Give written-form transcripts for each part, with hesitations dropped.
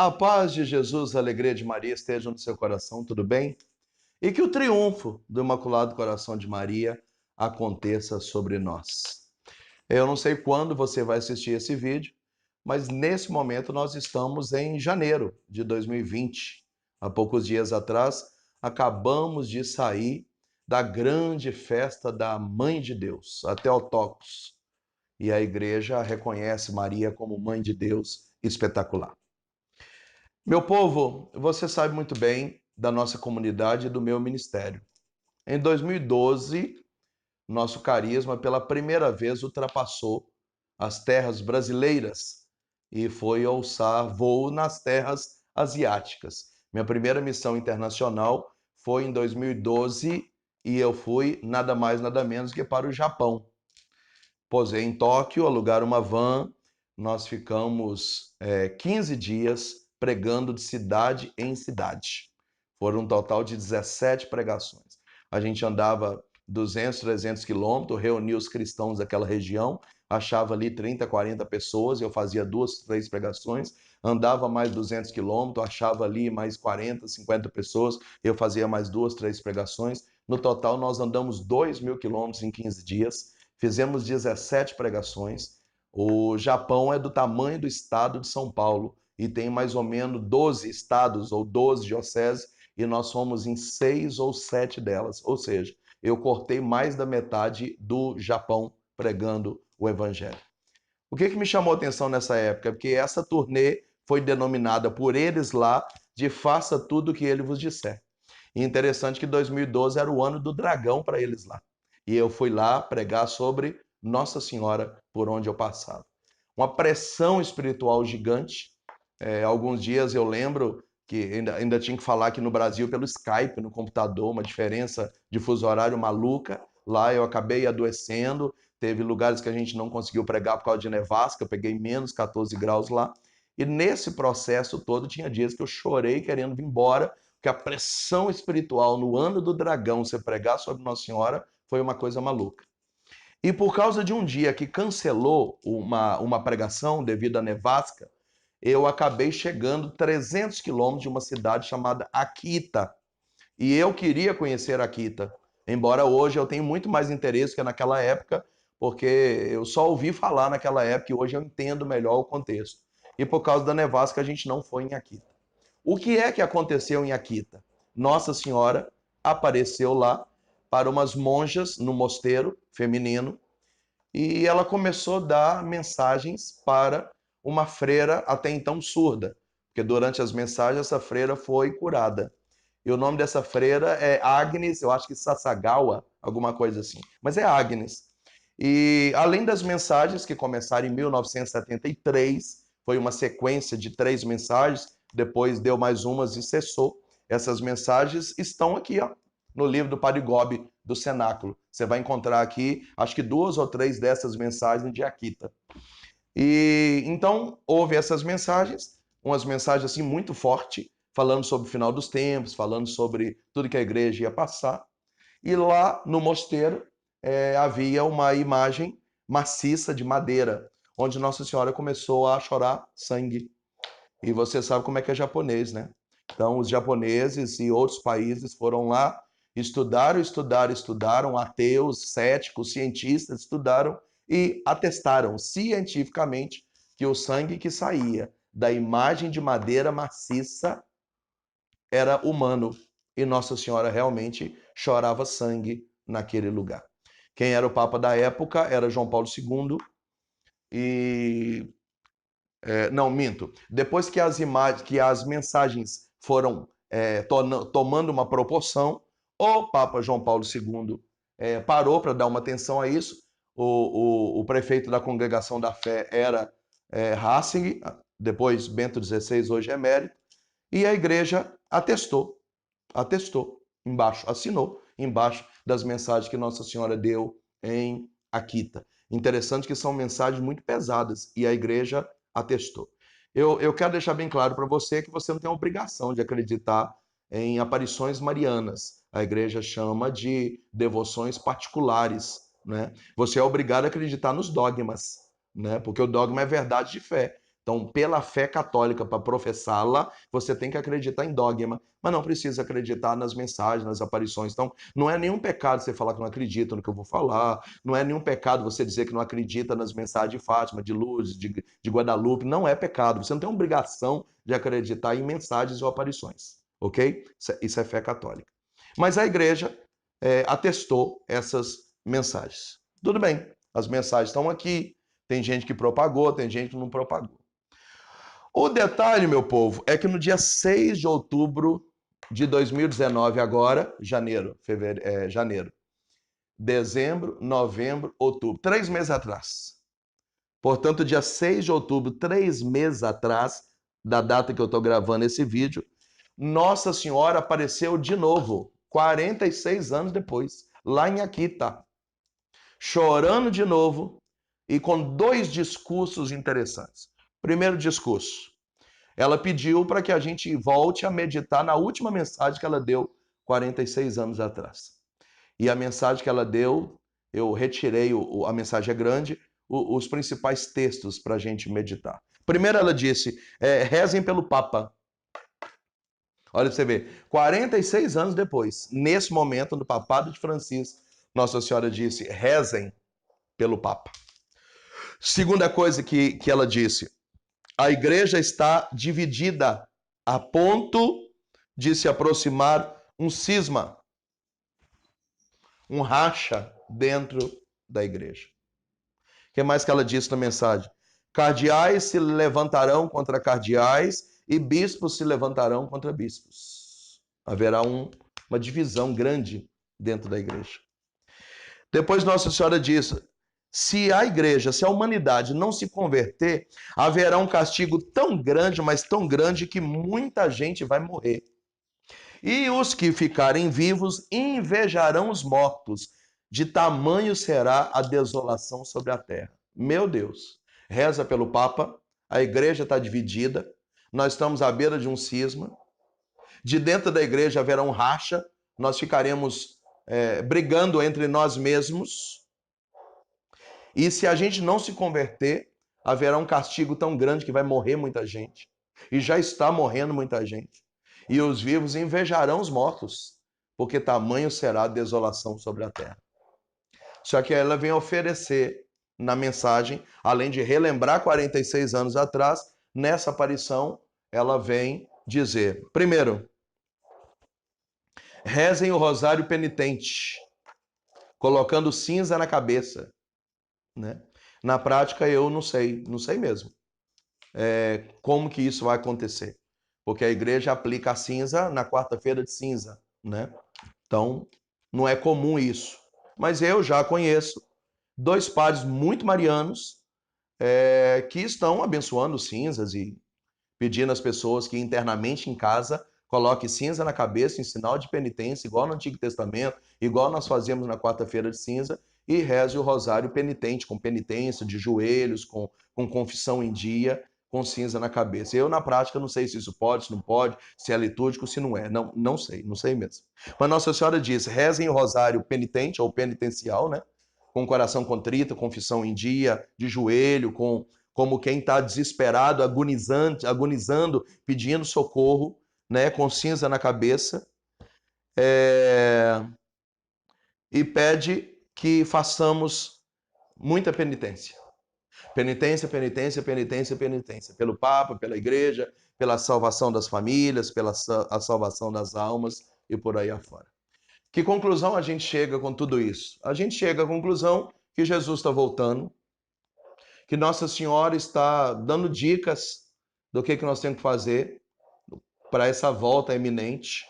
A paz de Jesus, a alegria de Maria esteja no seu coração, tudo bem? E que o triunfo do Imaculado Coração de Maria aconteça sobre nós. Eu não sei quando você vai assistir esse vídeo, mas nesse momento nós estamos em janeiro de 2020. Há poucos dias atrás, acabamos de sair da grande festa da Mãe de Deus, a Theotokos. E a igreja reconhece Maria como Mãe de Deus espetacular. Meu povo, você sabe muito bem da nossa comunidade e do meu ministério. Em 2012, nosso carisma pela primeira vez ultrapassou as terras brasileiras e foi alçar voo nas terras asiáticas. Minha primeira missão internacional foi em 2012 e eu fui nada mais nada menos que para o Japão. Posei em Tóquio, alugar uma van, nós ficamos 15 dias pregando de cidade em cidade. Foram um total de 17 pregações. A gente andava 200, 300 quilômetros, reunia os cristãos daquela região, achava ali 30, 40 pessoas, eu fazia 2, 3 pregações, andava mais 200 quilômetros, achava ali mais 40, 50 pessoas, eu fazia mais 2, 3 pregações. No total, nós andamos 2.000 quilômetros em 15 dias, fizemos 17 pregações. O Japão é do tamanho do estado de São Paulo e tem mais ou menos 12 estados ou 12 dioceses e nós fomos em 6 ou 7 delas. Ou seja, eu cortei mais da metade do Japão pregando o evangelho. O que me chamou a atenção nessa época? Porque essa turnê foi denominada por eles lá de Faça Tudo o que Ele Vos Disser. E interessante que 2012 era o ano do dragão para eles lá. E eu fui lá pregar sobre Nossa Senhora por onde eu passava. Uma pressão espiritual gigante. Alguns dias eu lembro que ainda tinha que falar aqui no Brasil pelo Skype, no computador, uma diferença de fuso horário maluca. Lá eu acabei adoecendo, teve lugares que a gente não conseguiu pregar por causa de nevasca, eu peguei menos 14 graus lá. E nesse processo todo tinha dias que eu chorei querendo vir embora, porque a pressão espiritual no ano do dragão, você pregar sobre Nossa Senhora, foi uma coisa maluca. E por causa de um dia que cancelou uma pregação devido à nevasca, eu acabei chegando 300 quilômetros de uma cidade chamada Akita. E eu queria conhecer Akita, embora hoje eu tenha muito mais interesse que naquela época, porque eu só ouvi falar naquela época e hoje eu entendo melhor o contexto. E por causa da nevasca a gente não foi em Akita. O que é que aconteceu em Akita? Nossa Senhora apareceu lá para umas monjas no mosteiro feminino e ela começou a dar mensagens para uma freira até então surda, porque durante as mensagens essa freira foi curada. E o nome dessa freira é Agnes, eu acho que Sasagawa, alguma coisa assim, mas é Agnes. E além das mensagens que começaram em 1973, foi uma sequência de 3 mensagens, depois deu mais umas e cessou. Essas mensagens estão aqui, ó, no livro do Padre Gobi, do Cenáculo. Você vai encontrar aqui, acho que 2 ou 3 dessas mensagens de Akita. E então houve essas mensagens, umas mensagens assim muito fortes, falando sobre o final dos tempos, falando sobre tudo que a igreja ia passar. E lá no mosteiro havia uma imagem maciça de madeira, onde Nossa Senhora começou a chorar sangue. E você sabe como é que é japonês, né? Então, os japoneses e outros países foram lá, estudaram, ateus, céticos, cientistas, estudaram e atestaram cientificamente que o sangue que saía da imagem de madeira maciça era humano. E Nossa Senhora realmente chorava sangue naquele lugar. Quem era o Papa da época era João Paulo II e não, minto. Depois que as imagens, que as mensagens foram tomando uma proporção, o Papa João Paulo II parou para dar uma atenção a isso. O prefeito da Congregação da Fé era Ratzinger, depois Bento XVI, hoje é emérito, e a igreja atestou embaixo, assinou embaixo das mensagens que Nossa Senhora deu em Akita. Interessante que são mensagens muito pesadas e a igreja atestou. Eu quero deixar bem claro para você que você não tem a obrigação de acreditar em aparições marianas. A igreja chama de devoções particulares, né? Você é obrigado a acreditar nos dogmas, né? Porque o dogma é verdade de fé. Então, pela fé católica, para professá-la, você tem que acreditar em dogma, mas não precisa acreditar nas mensagens, nas aparições. Então, não é nenhum pecado você falar que não acredita no que eu vou falar, não é nenhum pecado você dizer que não acredita nas mensagens de Fátima, de Lourdes, de Guadalupe, não é pecado. Você não tem obrigação de acreditar em mensagens ou aparições, ok? Isso é fé católica. Mas a igreja atestou essas mensagens. Tudo bem, as mensagens estão aqui, tem gente que propagou, tem gente que não propagou. O detalhe, meu povo, é que no dia 6 de outubro de 2019, agora, janeiro, dezembro, novembro, outubro, 3 meses atrás. Portanto, dia 6 de outubro, 3 meses atrás, da data que eu estou gravando esse vídeo, Nossa Senhora apareceu de novo, 46 anos depois, lá em Akita, chorando de novo e com 2 discursos interessantes. Primeiro discurso, ela pediu para que a gente volte a meditar na última mensagem que ela deu 46 anos atrás. E a mensagem que ela deu, eu retirei, a mensagem é grande, os principais textos para a gente meditar. Primeiro ela disse, rezem pelo Papa. Olha pra você ver, 46 anos depois, nesse momento, no papado de Francisco, Nossa Senhora disse, rezem pelo Papa. Segunda coisa que ela disse, a igreja está dividida a ponto de se aproximar um cisma, um racha dentro da igreja. O que mais que ela disse na mensagem? Cardeais se levantarão contra cardeais e bispos se levantarão contra bispos. Haverá uma divisão grande dentro da igreja. Depois Nossa Senhora disse, se a igreja, se a humanidade não se converter, haverá um castigo tão grande, mas tão grande, que muita gente vai morrer. E os que ficarem vivos invejarão os mortos, de tamanho será a desolação sobre a terra. Meu Deus, reza pelo Papa, a igreja está dividida, nós estamos à beira de um cisma, de dentro da igreja haverá um racha, nós ficaremos brigando entre nós mesmos, e se a gente não se converter, haverá um castigo tão grande que vai morrer muita gente. E já está morrendo muita gente. E os vivos invejarão os mortos, porque tamanho será a desolação sobre a terra. Só que ela vem oferecer na mensagem, além de relembrar 46 anos atrás, nessa aparição, ela vem dizer, primeiro, rezem o rosário penitente, colocando cinza na cabeça, né? Na prática, eu não sei mesmo como que isso vai acontecer, porque a igreja aplica a cinza na quarta-feira de cinza, né? Então, não é comum isso. Mas eu já conheço 2 padres muito marianos que estão abençoando cinzas e pedindo às pessoas que internamente em casa coloque cinza na cabeça em sinal de penitência, igual no Antigo Testamento, igual nós fazemos na quarta-feira de cinza, e reze o rosário penitente, com penitência, de joelhos, com confissão em dia, com cinza na cabeça. Eu, na prática, não sei se isso pode, se não pode, se é litúrgico, se não é. Não sei mesmo. Mas Nossa Senhora diz, rezem o rosário penitente, ou penitencial, né? Com coração contrito, confissão em dia, de joelho, como quem está desesperado, agonizando, pedindo socorro, né, com cinza na cabeça, e pede que façamos muita penitência. Penitência, penitência, penitência, penitência. Pelo Papa, pela Igreja, pela salvação das famílias, pela a salvação das almas e por aí afora. Que conclusão a gente chega com tudo isso? A gente chega à conclusão que Jesus está voltando, que Nossa Senhora está dando dicas do que nós temos que fazer para essa volta iminente.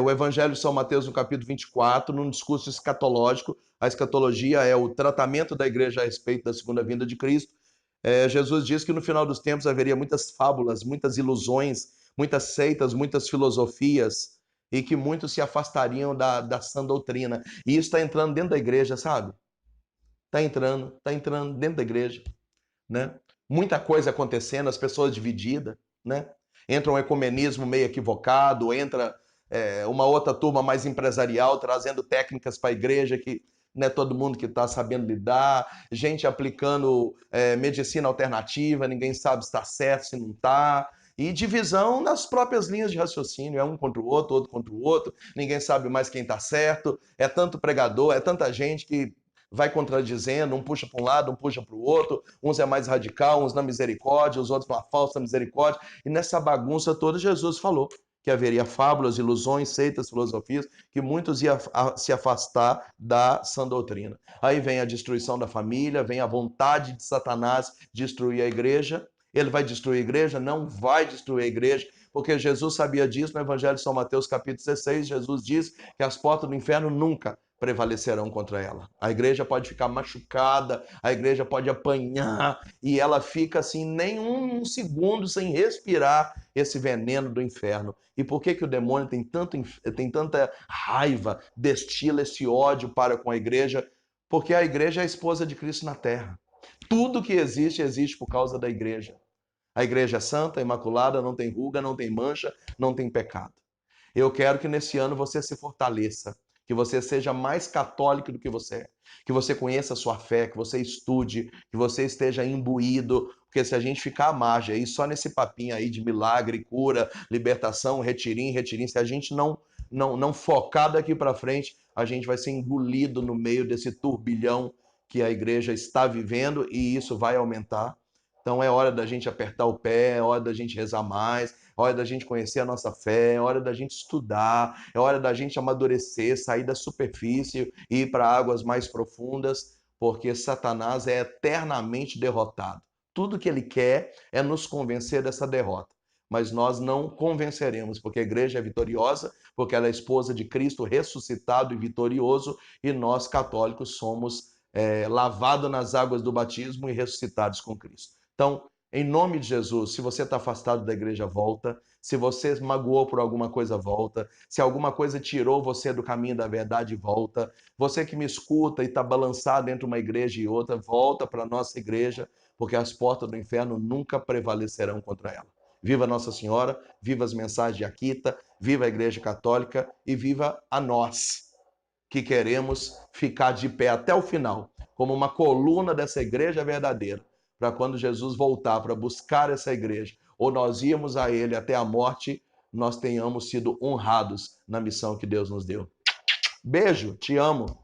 O Evangelho de São Mateus, no capítulo 24, num discurso escatológico, a escatologia é o tratamento da igreja a respeito da segunda vinda de Cristo. Jesus diz que no final dos tempos haveria muitas fábulas, muitas ilusões, muitas seitas, muitas filosofias, e que muitos se afastariam da sã doutrina. E isso está entrando dentro da igreja, sabe? Está entrando dentro da igreja, né? Muita coisa acontecendo, as pessoas divididas, né? Entra um ecumenismo meio equivocado, entra uma outra turma mais empresarial trazendo técnicas para a igreja que não é todo mundo que está sabendo lidar, gente aplicando medicina alternativa, ninguém sabe se está certo, se não está. E divisão nas próprias linhas de raciocínio, é um contra o outro contra o outro, ninguém sabe mais quem está certo, é tanto pregador, é tanta gente que vai contradizendo, um puxa para um lado, um puxa para o outro, uns é mais radical, uns na misericórdia, os outros na falsa misericórdia, e nessa bagunça toda Jesus falou que haveria fábulas, ilusões, seitas, filosofias, que muitos iam se afastar da sã doutrina. Aí vem a destruição da família, vem a vontade de Satanás destruir a igreja. Ele vai destruir a igreja? Não vai destruir a igreja, porque Jesus sabia disso no Evangelho de São Mateus, capítulo 16. Jesus diz que as portas do inferno nunca prevalecerão contra ela. A igreja pode ficar machucada, a igreja pode apanhar, e ela fica assim nem um segundo sem respirar esse veneno do inferno. E por que o demônio tem tanta raiva, destila esse ódio para com a igreja? Porque a igreja é a esposa de Cristo na terra. Tudo que existe, existe por causa da igreja. A igreja é santa, imaculada, não tem ruga, não tem mancha, não tem pecado. Eu quero que nesse ano você se fortaleça, que você seja mais católico do que você conheça a sua fé, que você estude, que você esteja imbuído, porque se a gente ficar à margem aí, só nesse papinho aí de milagre, cura, libertação, retirinho, se a gente não focar daqui para frente, a gente vai ser engolido no meio desse turbilhão que a igreja está vivendo e isso vai aumentar. Então é hora da gente apertar o pé, é hora da gente rezar mais, é hora da gente conhecer a nossa fé, é hora da gente estudar, é hora da gente amadurecer, sair da superfície e ir para águas mais profundas, porque Satanás é eternamente derrotado. Tudo que ele quer é nos convencer dessa derrota. Mas nós não convenceremos, porque a igreja é vitoriosa, porque ela é esposa de Cristo ressuscitado e vitorioso, e nós católicos somos lavados nas águas do batismo e ressuscitados com Cristo. Então, em nome de Jesus, se você está afastado da igreja, volta. Se você magoou por alguma coisa, volta. Se alguma coisa tirou você do caminho da verdade, volta. Você que me escuta e está balançado entre uma igreja e outra, volta para a nossa igreja, porque as portas do inferno nunca prevalecerão contra ela. Viva Nossa Senhora, viva as mensagens de Akita, viva a Igreja Católica e viva a nós, que queremos ficar de pé até o final, como uma coluna dessa igreja verdadeira, para quando Jesus voltar para buscar essa igreja, ou nós íamos a ele até a morte, nós tenhamos sido honrados na missão que Deus nos deu. Beijo, te amo.